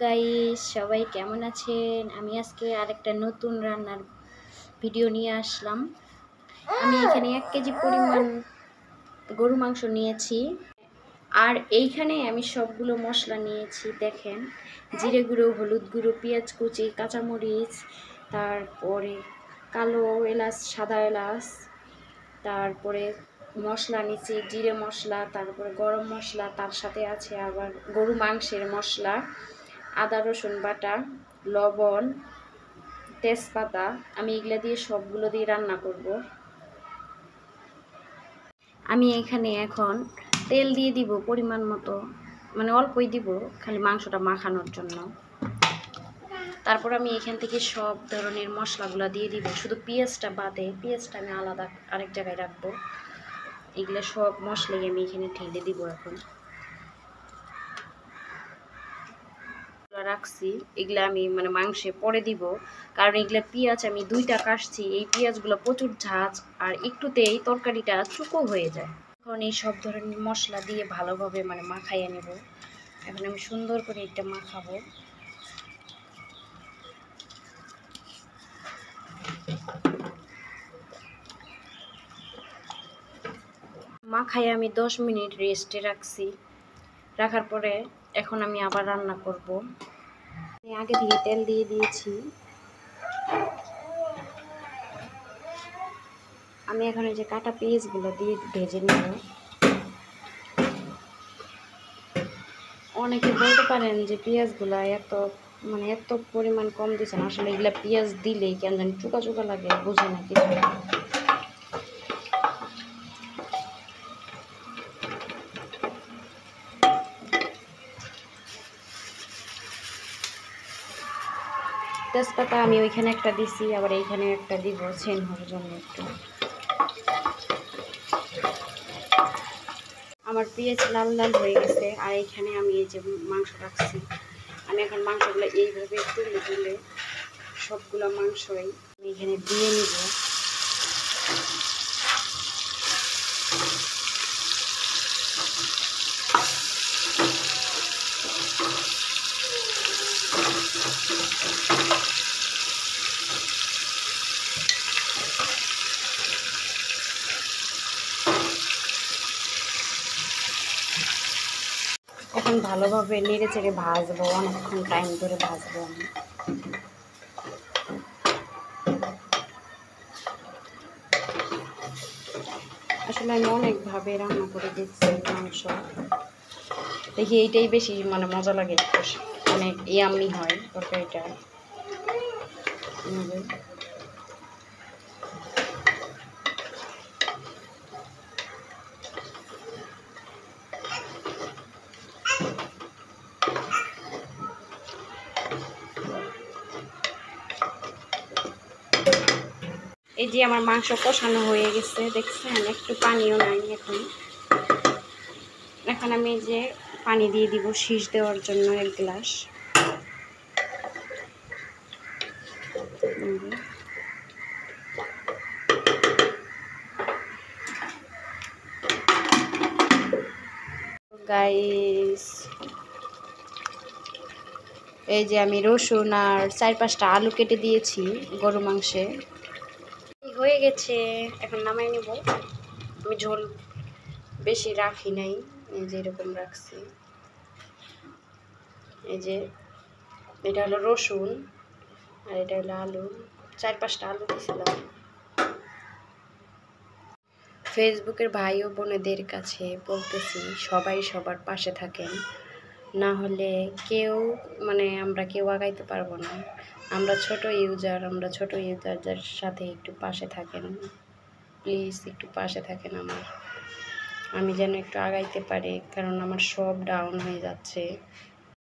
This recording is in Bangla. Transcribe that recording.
গাইস, সবাই কেমন আছেন? আমি আজকে আরেকটা নতুন রান্নার ভিডিও নিয়ে আসলাম। আমি এখানে 1 কেজি পরিমাণ গরু মাংস নিয়েছি। আর এইখানে আমি সবগুলো মশলা নিয়েছি। দেখেন, জিরে গুঁড়ো, হলুদ গুঁড়ো, পেঁয়াজ কুচি, কাঁচামরিচ, তারপরে কালো এলাচ, সাদা এলাচ, তারপরে মশলা নিচে জিরে মশলা, তারপরে গরম মশলা, তার সাথে আছে আবার গরু মাংসের মশলা, আদা রসুন বাটা, লবণ, তেজপাতা। আমি এগুলা দিয়ে সবগুলো দিয়ে রান্না করব। আমি এখানে এখন তেল দিয়ে দিব পরিমাণ মতো, মানে অল্পই দিব, খালি মাংসটা মাখানোর জন্য। তারপর আমি এখান থেকে সব ধরনের মশলাগুলো দিয়ে দিব, শুধু পেঁয়াজটা বাদে। পেঁয়াজটা আমি আলাদা আরেক জায়গায় রাখবো। এগুলো সব মশলাই আমি এখানে ঢেলে দিব। এখন রাখছি, এগুলা আমি মানে মাংসে পরে দিব, কারণ এগুলা পেঁয়াজ আমি 2টা কাটছি। এই পেঁয়াজগুলো প্রচুর ঝাঁজ, আর একটুতেই তরকারিটা চুকো হয়ে যায়। এখন এই সব ধরনের মশলা দিয়ে ভালোভাবে মানে মাখাইয়ে নেব। এখন আমি সুন্দর করে এটা মাখাবো। মাখাই আমি 10 মিনিট রেস্টে রাখছি। রাখার পরে এখন আমি আবার রান্না করব। আমি আগে থেকে তেল দিয়ে দিয়েছি। আমি এখন এই যে কাটা পেঁয়াজগুলো দিয়ে ভেজে নেব। অনেকে বলতে পারেন যে পেঁয়াজগুলো এত পরিমাণ কম দিচ্ছেন। আসলে এগুলা পেঁয়াজ দিলেই কেন জানি চুকা চুকা লাগে, বুঝে না কিছু। তেজপাতা আমি ওইখানে একটা দিছি, আবার এইখানে একটা দিব, সেন হওয়ার জন্য একটু। আমার পেঁয়াজ লাল লাল হয়ে গেছে। আর এইখানে আমি এই যে মাংস রাখছি, আমি এখন মাংসগুলো এইভাবে তুলে তুলে সবগুলো মাংসই আমি এখানে দিয়ে নিব। এখন ভালোভাবে নেড়ে চেড়ে ভাজবো, অনেকক্ষণ টাইম ধরে ভাজবো আমি। আসলে আমি অনেকভাবে রান্না করে দেখছি মাংস, দেখি এইটাই বেশি মানে মজা লাগে, অনেক ইয়াম্মি হয় তরকারিটা। এই যে আমার মাংস কষানো হয়ে গেছে, দেখছেন একটু পানিও নাই। এখন আমি এই যে পানি দিয়ে দিব শীষ দেওয়ার জন্য 1 গ্লাস। গাইস, এই যে আমি রসুন আর 4-5টা আলু কেটে দিয়েছি গরু মাংসে। হয়ে গেছে, এখন নামাই নেব। আমি ঝোল বেশি রাখি নাই, এই যে এরকম রাখছি। এই যে এটা হলো রসুন, আর এটা হলো আলু। 4-5টা আলু দিয়েছিলাম। ফেসবুকের ভাই ও বোনেদের কাছে বলতেছি, সবাই সবার পাশে থাকেন, না হলে আমরা কেউ আগাইতে পারবো না। আমরা ছোট ইউজারদের সাথে একটু পাশে থাকেন প্লিজ, একটু পাশে থাকেন আমি যেন একটু আগাইতে পারি, কারণ আমার সব ডাউন হয়ে যাচ্ছে।